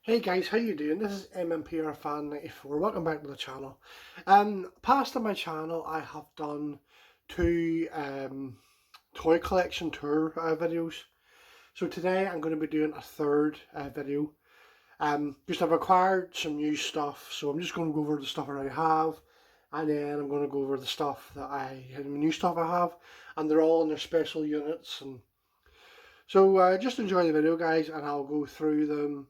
Hey guys, how you doing? This is MMPR Fan 94. Welcome back to the channel. Past on my channel, I have done two toy collection tour videos. So today I'm going to be doing a third video. Just I've acquired some new stuff, so I'm just going to go over the stuff I already have, and then I'm going to go over the stuff the new stuff I have, and they're all in their special units. And so just enjoy the video, guys, and I'll go through them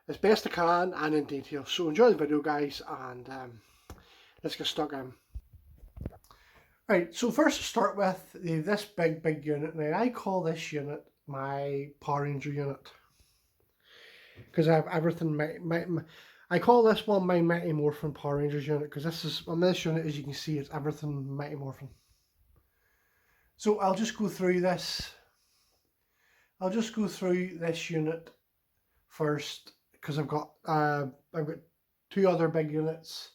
as best I can and in detail. So enjoy the video, guys, and let's get stuck in. Right, so first to start with, this big unit. Now I call this unit my Power Ranger unit because I have everything. I call this one my Mighty Morphin Power Rangers unit because on this unit, as you can see, it's everything Mighty Morphin. So I'll just go through this. I'll just go through this unit first, because I've got two other big units,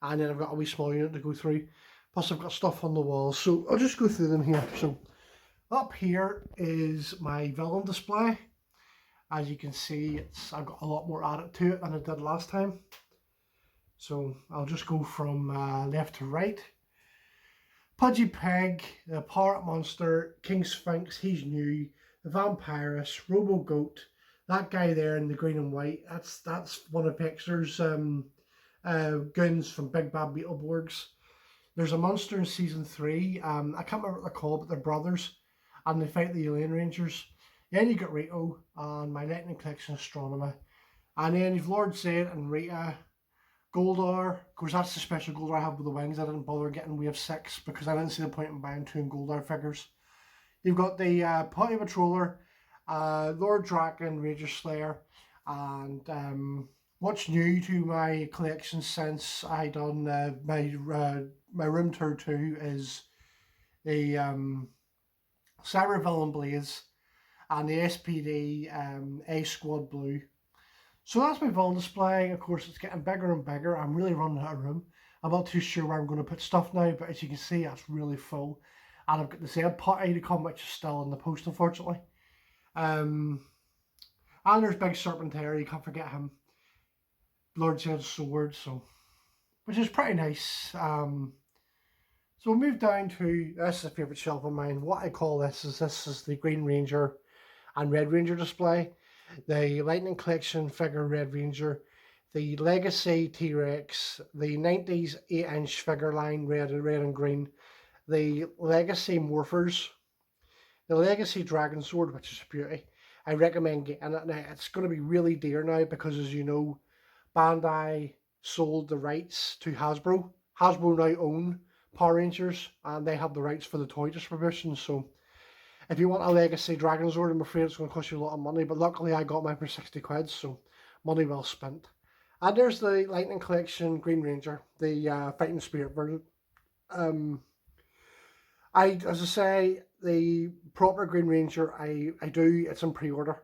and then I've got a wee small unit to go through. Plus I've got stuff on the walls, so I'll just go through them here. So up here is my villain display. As you can see, I've got a lot more added to it than I did last time. So I'll just go from left to right. Pudgy Pig, the Pirate Monster, King Sphinx, he's new. The Vampirus, Robo Goat. That guy there in the green and white, that's one of Pixar's goons from Big Bad Beetleborgs. There's a monster in season 3. I can't remember what they're called, but they're brothers, and they fight the Alien Rangers. Then you got Rito and my Lightning Collection Astronomer, and then you've Lord Zed and Rita, Goldar. Of course, that's the special Goldar I have with the wings. I didn't bother getting Wave 6 because I didn't see the point in buying 2 Goldar figures. You've got the Potty Patroller, Lord Draken, Ranger Slayer, and what's new to my collection since I done my room tour 2 is the Cyber Villain Blaze and the SPD A Squad Blue. So that's my villain display. Of course, it's getting bigger and bigger. I'm really running out of room. I'm not too sure where I'm going to put stuff now, but as you can see, it's really full. And I've got the Zed Potty to come, which is still in the post, unfortunately. And there's Big Serpentary, you can't forget him. Lord Zed's sword, which is pretty nice. So we'll move down to, this is a favourite shelf of mine. What I call this is the Green Ranger and Red Ranger display. The Lightning Collection figure Red Ranger, the Legacy T-Rex, the 90s 8-inch figure line red and green, the Legacy Morphers, the Legacy Dragon Sword, which is a beauty. I recommend getting it now. It's going to be really dear now because, as you know, Bandai sold the rights to Hasbro. Hasbro now own Power Rangers and they have the rights for the toy distribution. So if you want a Legacy Dragon Sword, I'm afraid it's going to cost you a lot of money. But luckily I got mine for 60 quid, so money well spent. And there's the Lightning Collection Green Ranger, the Fighting Spirit version. As I say, the proper Green Ranger, it's in pre-order.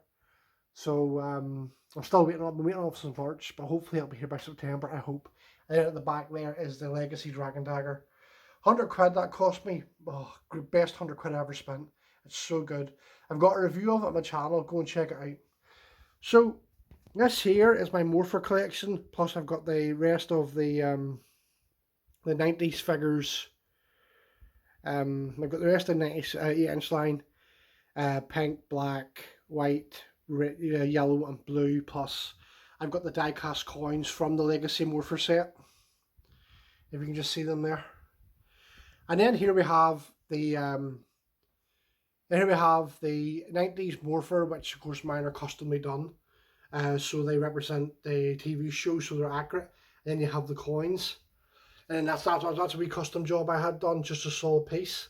So I'm still waiting on since March, but hopefully it'll be here by September, I hope. And then at the back there is the Legacy Dragon Dagger. 100 quid that cost me. Oh, best 100 quid I ever spent. It's so good. I've got a review of it on my channel. Go and check it out. So this here is my Morpher collection. Plus I've got the rest of the 90s figures. I've got the rest of the 90s 8-inch line. Pink, black, white, red, yellow and blue. Plus I've got the die-cast coins from the Legacy Morpher set. If you can just see them there. And then here we have the 90s Morpher, which of course mine are customly done. So they represent the TV show, so they're accurate. And then you have the coins. And that's a wee custom job I had done, just a solid piece.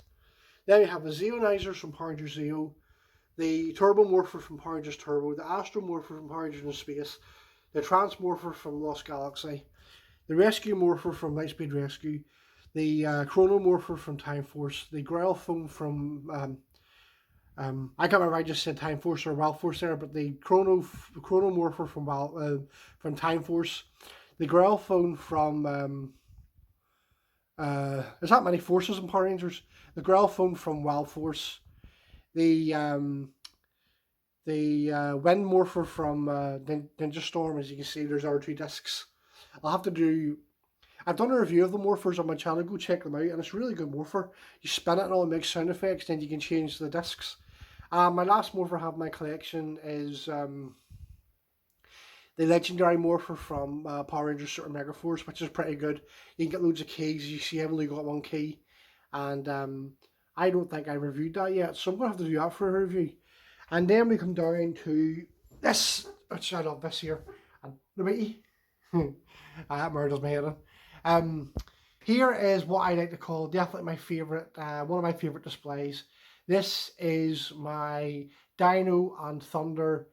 Then you have the Zeonizers from Power Rangers Zeo, the Turbo Morpher from Power Rangers Turbo, the Astro Morpher from Power Rangers in Space, the Trans Morpher from Lost Galaxy, the Rescue Morpher from Lightspeed Rescue, the Chrono Morpher from Time Force, the Grail Phone from I can't remember if I just said Time Force or Wild Force there, but the Chrono Morpher from Time Force, the Grail Phone from there's that many forces in Power Rangers. The Grail Phone from Wild Force, the the Wind Morpher from Ninja Storm. As you can see, there's our 2 discs. I've done a review of the morphers on my channel, go check them out, and it's a really good morpher. You spin it and all it makes sound effects, then you can change the discs. My last morpher I have in my collection is the legendary morpher from Power Rangers Super Mega Force, which is pretty good. You can get loads of keys. You see I've only got 1 key, and I don't think I reviewed that yet, so I'm going to have to do that for a review. And then we come down to this, which I love this here, and the Mighty. That murders my head in. Here is what I like to call definitely my favourite, one of my favourite displays. This is my Dino and Thunder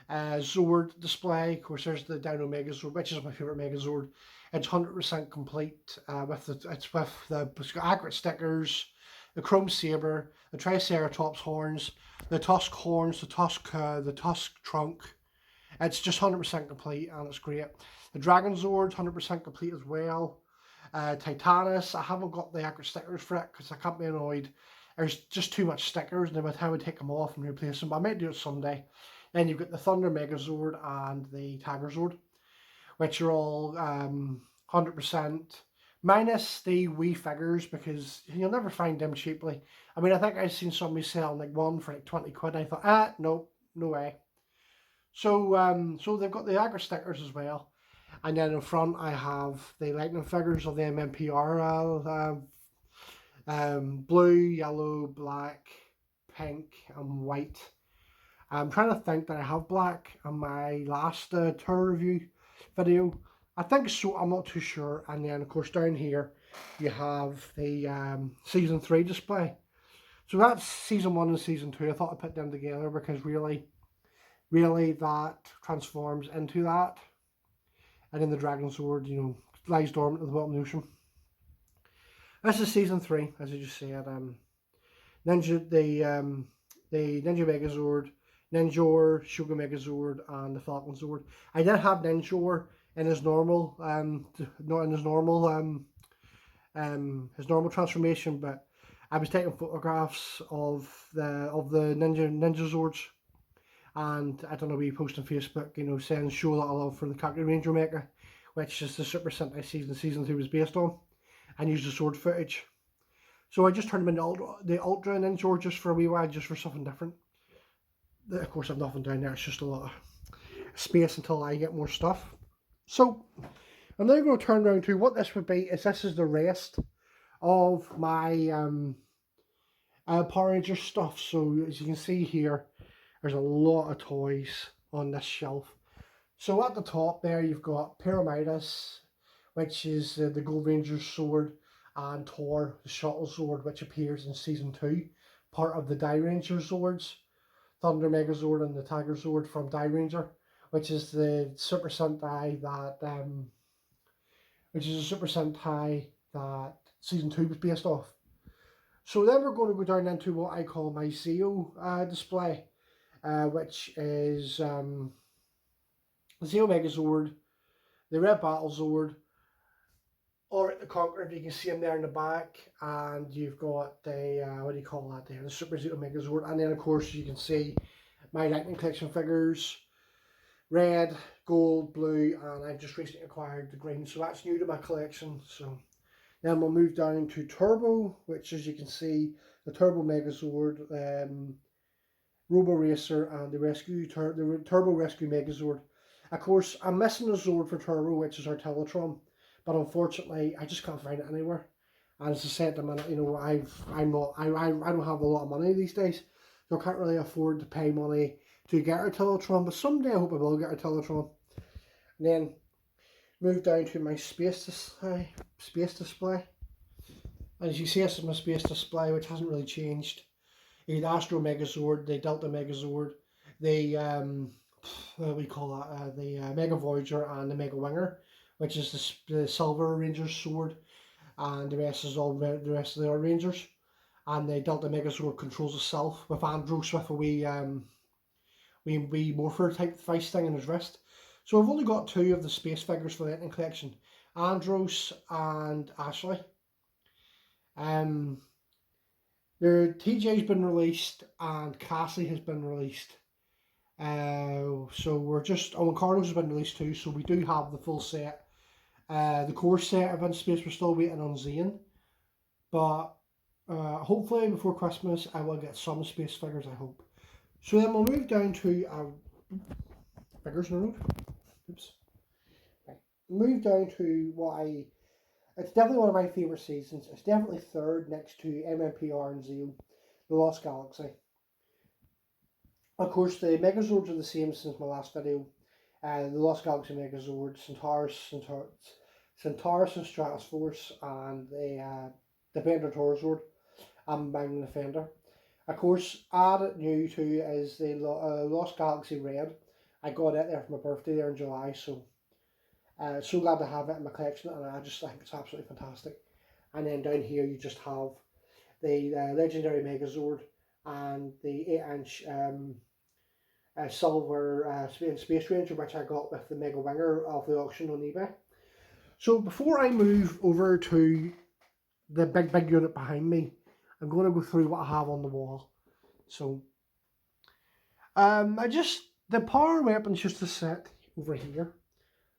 Zord display. Of course, there's the Dino Megazord, which is my favourite Megazord. It's 100% complete it's with the accurate stickers, the chrome saber, the Triceratops horns, the tusk horns, the tusk trunk. It's just 100% complete and it's great. The Dragon Zord, 100% complete as well. Titanus, I haven't got the accurate stickers for it because I can't be annoyed. There's just too much stickers, and by the time I take them off and replace them, but I might do it someday. Then you've got the Thunder Megazord and the Tiger Zord, which are all 100%, minus the wee figures, because you'll never find them cheaply. I mean, I think I've seen somebody selling like one for like 20 quid. I thought, nope, no way. So so they've got the accurate stickers as well. And then in front I have the lightning figures of the MMPR, blue, yellow, black, pink and white. I'm trying to think that I have black on my last tour review video. I think so, I'm not too sure. And then of course down here you have the season 3 display. So that's season 1 and season 2. I thought I'd put them together because really that transforms into that. And then the Dragon Sword, you know, lies dormant at the bottom of the ocean. This is season 3, as I just said. The Ninja Megazord, Ninjor, Sugar Megazord, and the Falcon Zord. I did have Ninjor in his normal, not in his normal transformation, but I was taking photographs of the Ninja Zords. And I don't know, we post on Facebook, you know, saying show a lot of love for the Kaku Ranger Mecha, which is the Super Sentai season 2 was based on, and used the sword footage. So I just turned them into the Ultra Ninja just for a wee while, just for something different. Of course, I've nothing down there, it's just a lot of space until I get more stuff. So I'm now going to turn around to what this would be. This is the rest of my Power Ranger stuff. So as you can see here, there's a lot of toys on this shelf. So at the top there you've got Pyramidas, which is the Gold Ranger's sword, and Tor, the Shuttle Sword, which appears in season 2, part of the Die Ranger Zords. Thunder Megazord and the Tiger Zord from Die Ranger, which is the Super Sentai that season 2 was based off. So then we're going to go down into what I call my Zeo display. Which is the Zeo Megazord, the Red Battle Zord, or the Conqueror. You can see him there in the back, and you've got the what do you call that there, the Super Zeo Megazord, and then of course you can see my Lightning Collection figures, red, gold, blue, and I've just recently acquired the green, so that's new to my collection. So then we'll move down to Turbo, which as you can see, the Turbo Megazord, Robo Racer, and the Turbo Rescue Megazord. Of course, I'm missing a Zord for Turbo, which is our Teletron, but unfortunately, I just can't find it anywhere. And as I said a minute, you know, I don't have a lot of money these days, so I can't really afford to pay money to get a Teletron. But someday I hope I will get a Teletron. And then move down to my space display. As you see, this is my space display, which hasn't really changed. The Astro Megazord, the Delta Megazord, the what do we call that? The Mega Voyager and the Mega Winger, which is the Silver Ranger's sword, and the rest is all the rest of the other Rangers. And the Delta Megazord controls itself with Andros with a wee morpher type device thing in his wrist. So I've only got 2 of the space figures for the Lightning Collection, Andros and Ashley. The TJ's been released and Cassie has been released. So we're just, oh, and Carlos has been released too, so we do have the full set. The core set of In Space, we're still waiting on Zane. But hopefully before Christmas I will get some space figures, I hope. So then we'll move down to our figures in the road. Oops. Right. Move down to it's definitely one of my favourite seasons. It's definitely third next to MMPR and Zeo, The Lost Galaxy. Of course, the Megazords are the same since my last video. The Lost Galaxy Megazord, Centaurus and Stratoforce, and the Defender Torzord. I'm banging the Defender. Of course, added new too is the Lost Galaxy Red. I got it there for my birthday there in July, so so glad to have it in my collection, and I just think it's absolutely fantastic. And then down here you just have the legendary Megazord and the 8-inch silver Space Ranger, which I got with the Mega Winger of the auction on eBay. So before I move over to the big unit behind me, I'm going to go through what I have on the wall. So the power weapons just to sit over here.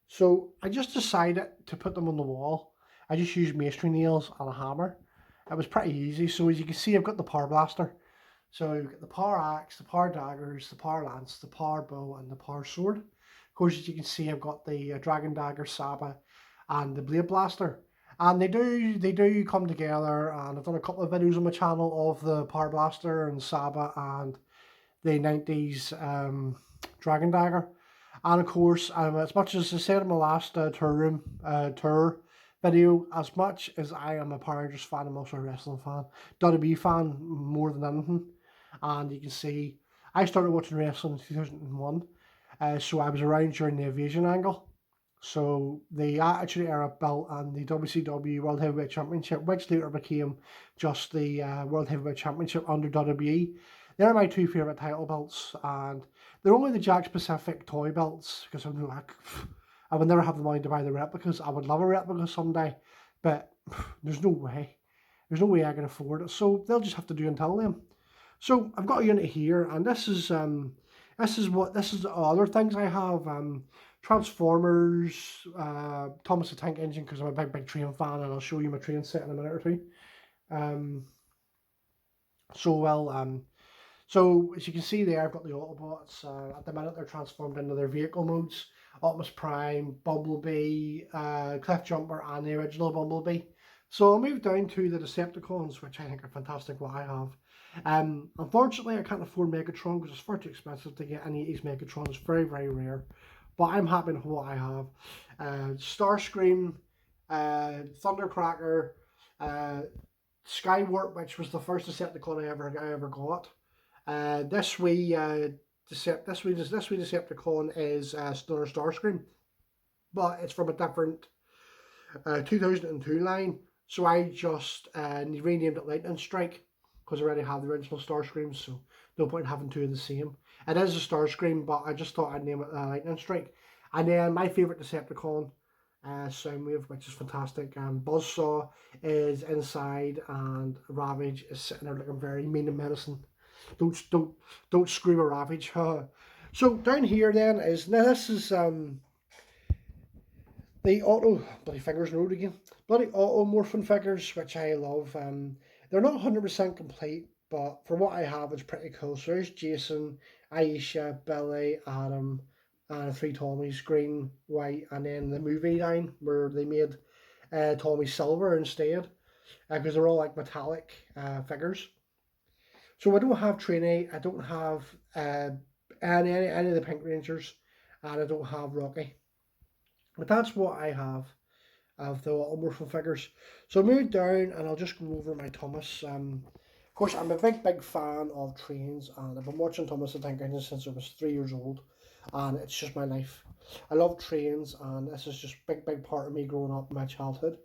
So I just decided to put them on the wall. I just used masonry nails and a hammer. It was pretty easy. So as you can see, I've got the power blaster. So you've got the power axe, the power daggers, the power lance, the power bow, and the power sword. Of course, as you can see, I've got the dragon dagger, Saba, and the blade blaster. And they do come together. And I've done a couple of videos on my channel of the power blaster and Saba and the 90s dragon dagger. And of course, as much as I said in my last tour video, as much as I am a Power Rangers fan, I'm also a wrestling fan, WWE fan more than anything. And you can see, I started watching wrestling in 2001, so I was around during the Invasion angle. So the Attitude Era belt and the WCW World Heavyweight Championship, which later became just the World Heavyweight Championship under WWE. They're my two favourite title belts, and they're only the Jakks Pacific toy belts, because I'm like, I would never have the money to buy the replicas. I would love a replica someday, but there's no way. There's no way I can afford it, so they'll just have to do until then. So I've got a unit here, and this is the other things I have. Transformers, Thomas the Tank Engine, because I'm a big train fan, and I'll show you my train set in a minute or two. So as you can see there, I've got the Autobots. At the minute, they're transformed into their vehicle modes. Optimus Prime, Bumblebee, Cliffjumper, and the original Bumblebee. So I'll move down to the Decepticons, which I think are fantastic what I have. Unfortunately, I can't afford Megatron because it's far too expensive to get any of these Megatrons. It's very rare. But I'm happy with what I have. Starscream, Thundercracker, Skywarp, which was the first Decepticon I ever got. This wee Decepticon is Starscream, but it's from a different 2002 line. So I just renamed it Lightning Strike, because I already have the original Starscream, so no point in having two of the same. It is a Starscream, but I just thought I'd name it Lightning Strike. And then my favourite Decepticon, Soundwave, which is fantastic. Buzzsaw is inside, and Ravage is sitting there looking very mean and menacing. Don't screw a Ravage. So down here then is, now this is the auto, bloody fingers in the road again, bloody auto morphing figures, which I love. They're not 100% complete, but for what I have, it's pretty cool. So there's Jason, Aisha, Billy, Adam, and three Tommies, green, white, and then the movie line where they made Tommy silver instead, because they're all like metallic figures. So I don't have Trini, I don't have any of the Pink Rangers, and I don't have Rocky. But that's what I have of the Automorphin figures. So I'll move down and I'll just go over my Thomas. Of course, I'm a big fan of trains, and I've been watching Thomas the Tank Engine since I was 3 years old, and it's just my life. I love trains, and this is just a big part of me growing up in my childhood.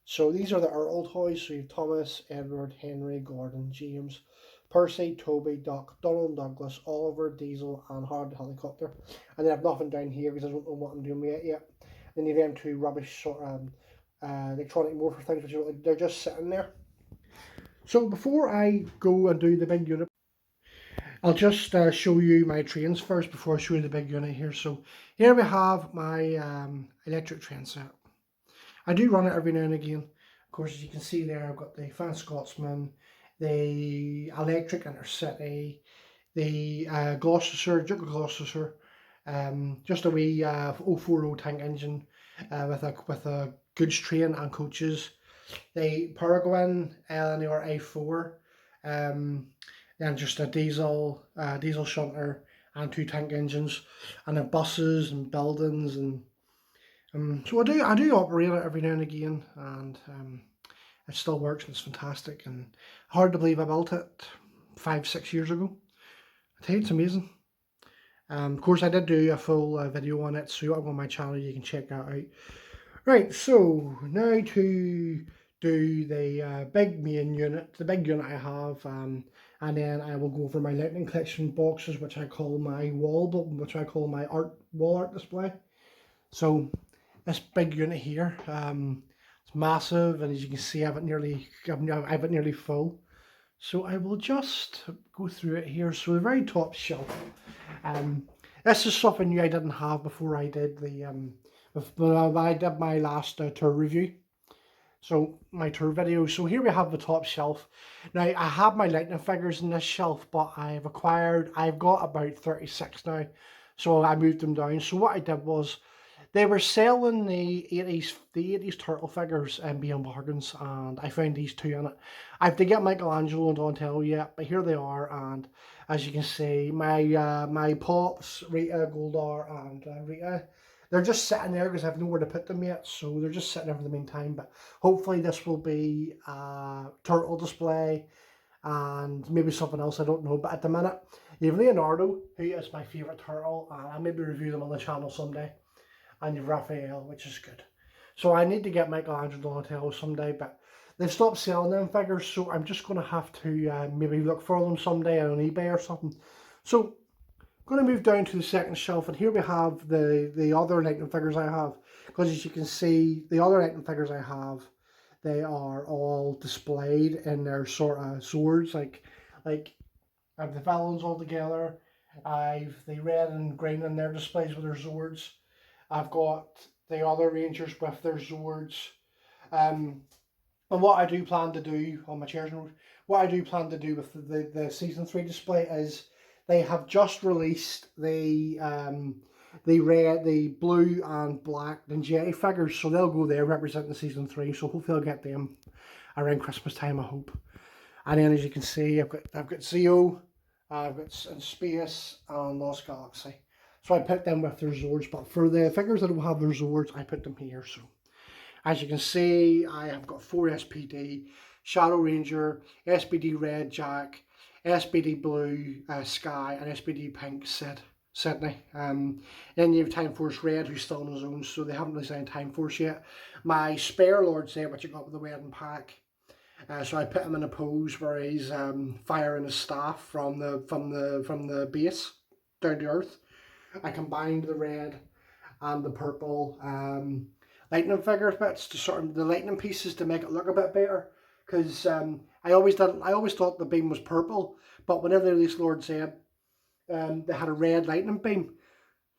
So these are the Earl toys. So you have Thomas, Edward, Henry, Gordon, James, Percy, Toby, Doc, Donald, Douglas, Oliver, Diesel, and Howard the Helicopter. And then I've nothing down here because I don't know what I'm doing with it yet. Then you have them two rubbish sort of electronic morpher things, which are, they're just sitting there. So before I go and do the big unit, I'll just show you my trains first before I show you the big unit here. So here we have my electric train set. I do run it every now and again. Of course, as you can see there, I've got the Fan Scotsman, the electric Intercity, the Gloucestershire, Duke of Gloucestershire, just a wee 040 tank engine with a goods train and coaches. The Peregrine LNR A4, then just a diesel shunter and two tank engines, and then buses and buildings and so I do operate it every now and again, and it still works and it's fantastic and hard to believe I built it 5-6 years ago. I tell you, it's amazing. Of course, I did do a full video on it, so up on my channel you can check that out. Right, so now to do the big main unit, the big unit I have, and then I will go over my lightning collection boxes, which I call my which I call my wall art display. So this big unit here, it's massive, and as you can see, I have it nearly full. So I will just go through it here. So the very top shelf, this is something new I didn't have before I did my last tour review. So my tour video. So here we have the top shelf. Now I have my lightning figures in this shelf, but I've got about 36 now. So I moved them down. So what I did was, they were selling the 80s turtle figures and being bargains, and I found these two in it. I have to get Michelangelo and Donatello yet, but here they are, and as you can see, my Pops, Rita, Goldar, and Rita, they're just sitting there because I have nowhere to put them yet, so they're just sitting there for the meantime, but hopefully this will be a turtle display, and maybe something else, I don't know, but at the minute, you have Leonardo, who is my favourite turtle, and I'll maybe review them on the channel someday. And you've Raphael, which is good. So I need to get Michelangelo Donatello someday, but they've stopped selling them figures, so I'm just going to have to maybe look for them someday on eBay or something. So I'm going to move down to the second shelf, and here we have the other lightning figures I have. Because as you can see, the other lightning figures I have, they are all displayed in their sort of swords, like I have the villains all together. I've the red and green in their displays with their swords. I've got the other Rangers with their Zords. And what I do plan to do on my chairs, what I do plan to do with the Season 3 display is they have just released the red, the blue and black Ninjetti figures. So they'll go there representing Season 3. So hopefully I'll get them around Christmas time, I hope. And then as you can see, I've got Zeo, I've got Space and Lost Galaxy. So I put them with their Zords, but for the figures that don't have their Zords, I put them here. So as you can see, I have got 4 SPD, Shadow Ranger, SPD Red Jack, SPD Blue Sky, and SPD Pink Sydney. Then you have Time Force Red, who's still on his own, so they haven't designed Time Force yet. My Spare Lord Zed, which I got with the wedding pack. So I put him in a pose where he's firing his staff from the base down to earth. I combined the red and the purple lightning figure bits to sort of the lightning pieces to make it look a bit better. Because I always thought the beam was purple, but whenever they released Lord Zed, they had a red lightning beam.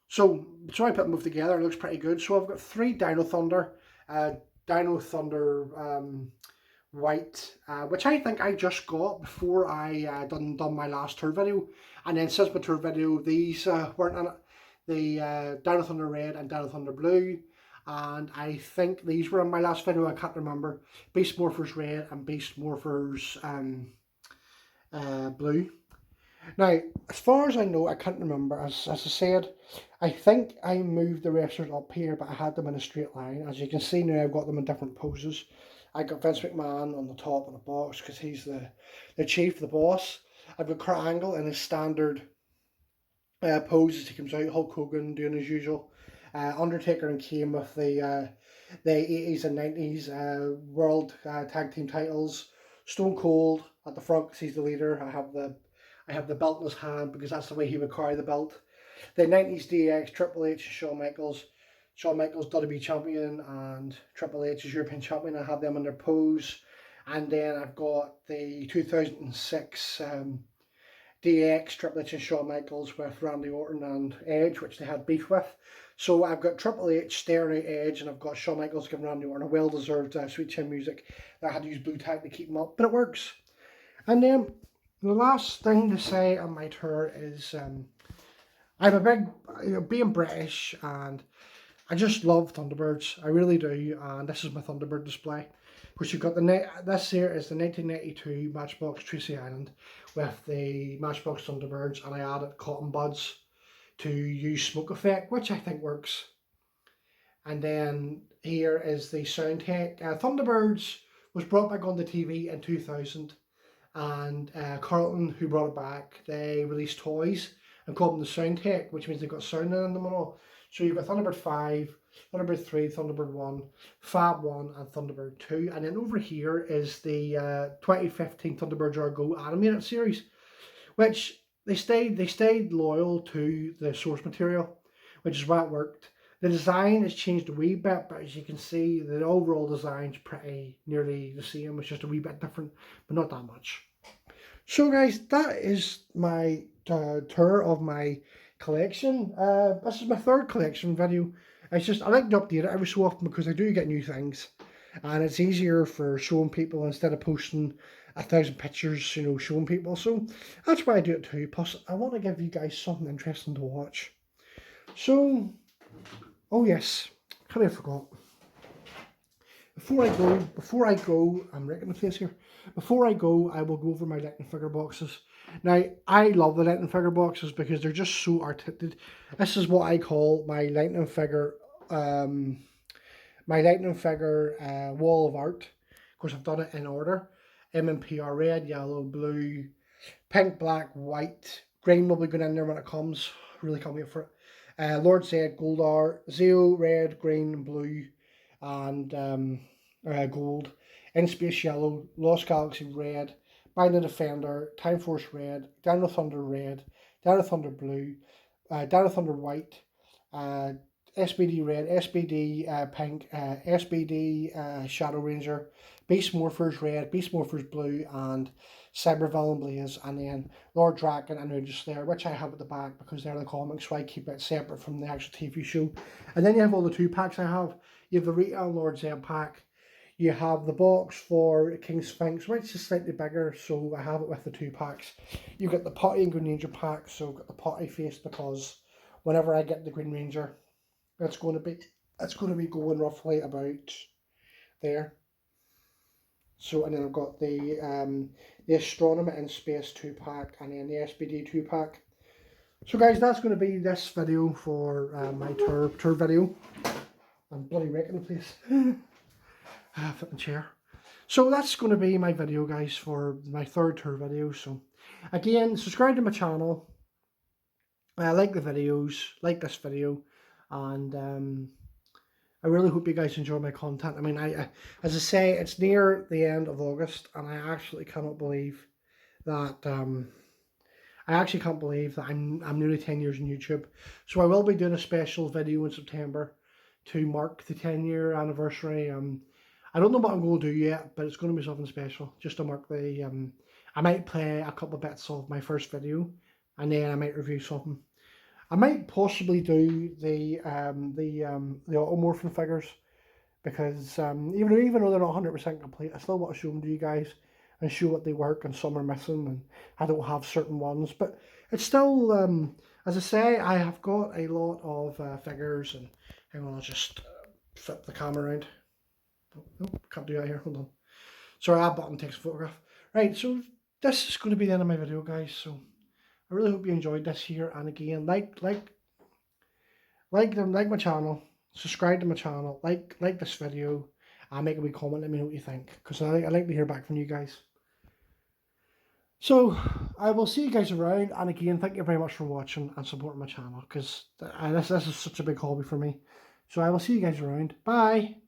So I put them both together. It looks pretty good. So I've got 3 Dino Thunder, White, which I think I just got before I done my last tour video, and then since my tour video these weren't in it. The Dino Thunder Red and Dino Thunder Blue, and I think these were in my last video, I can't remember. Beast Morphers Red and Beast Morphers Blue. Now, as far as I know, I can't remember, as I said, I think I moved the wrestlers up here, but I had them in a straight line. As you can see now, I've got them in different poses. I got Vince McMahon on the top of the box, because he's the chief, the boss. I've got Kurt Angle in his standard pose as he comes out, Hulk Hogan doing as usual, Undertaker and Kane with the 80s and 90s world tag team titles, Stone Cold at the front because he's the leader. I have the belt in his hand because that's the way he would carry the belt. The 90s DX, Triple H, Shawn Michaels. Shawn Michaels WWE champion and Triple H is European champion. I have them in their pose. And then I've got the 2006 DX triplets and Shawn Michaels with Randy Orton and Edge, which they had beef with. So I've got Triple H staring at Edge, and I've got Shawn Michaels giving Randy Orton a well-deserved Sweet Chin Music. I had to use blue tack to keep them up, but it works. And then the last thing to say on my tour is I'm a big, being British, and I just love Thunderbirds. I really do, and this is my Thunderbird display. Which you've got this here is the 1992 Matchbox Tracy Island with the Matchbox Thunderbirds, and I added cotton buds to use smoke effect, which I think works. And then here is the sound tech. Thunderbirds was brought back on the TV in 2000, and Carlton, who brought it back, they released toys and called them the sound tech, which means they've got sound in them and all. So you've got Thunderbird 5, Thunderbird 3, Thunderbird 1, Fab 1 and Thunderbird 2. And then over here is the 2015 Thunderbirds Are Go animated series, which they stayed loyal to the source material, which is why it worked. The design has changed a wee bit, but as you can see, the overall design's pretty nearly the same. It's just a wee bit different, but not that much. So guys, that is my tour of my collection. This is my third collection video. It's just, I like to update it every so often because I do get new things, and it's easier for showing people instead of posting 1,000 pictures, you know, showing people. So that's why I do it too. Plus, I want to give you guys something interesting to watch. So, oh yes, kind of forgot. Before I go, I'm wrecking the place here. Before I go, I will go over my Lightning Figure boxes. Now, I love the Lightning Figure boxes because they're just so articulated. This is what I call my Lightning Figure, wall of art. Of course, I've done it in order. MMPR red, yellow, blue, pink, black, white. Green will be going in there when it comes. Really can't wait for it. Lord Zed, gold art, Zeo, red, green, blue, and gold. In Space yellow, Lost Galaxy red, Bind the Defender, Time Force red, Down the Thunder red, Down the Thunder blue, Down the Thunder white, SBD red, SBD pink, SBD Shadow Ranger, Beast Morphers red, Beast Morphers blue, and Cybervillain Blaze, and then Lord Draken and Ninja Slayer, which I have at the back because they're the comics, so I keep it separate from the actual TV show. And then you have all the 2-packs I have. You have the Retail Lord Zed pack. You have the box for King Sphinx, which is slightly bigger, so I have it with the 2-packs. You've got the Potty and Green Ranger pack, so I've got the Potty face because whenever I get the Green Ranger, it's going to be going roughly about there. So, and then I've got the Astronomer in Space 2-pack, and then the SBD 2-pack. So guys, that's going to be this video for my tour video. I'm bloody wrecking the place. Flipping chair. So that's going to be my video, guys, for my third tour video. So again, subscribe to my channel, like the videos, like this video, and I really hope you guys enjoy my content. I mean, as I say, it's near the end of August, and I actually cannot believe that I'm nearly 10 years on YouTube. So I will be doing a special video in September to mark the 10-year anniversary. I don't know what I'm going to do yet, but it's going to be something special just to mark the. I might play a couple of bits of my first video, and then I might review something. I might possibly do the automorphin figures because even though they're not 100% complete, I still want to show them to you guys and show what they work, and some are missing and I don't have certain ones, but it's still as I say, I have got a lot of figures. And hang on, I'll just flip the camera around. Oh, can't do that here, hold on. Sorry, that button takes a photograph. Right, so this is going to be the end of my video, guys. So I really hope you enjoyed this here, and again, like my channel, subscribe to my channel, like this video, and make a wee comment. Let me know what you think, because I like to hear back from you guys. So I will see you guys around, and again, thank you very much for watching and supporting my channel, because this is such a big hobby for me. So I will see you guys around. Bye.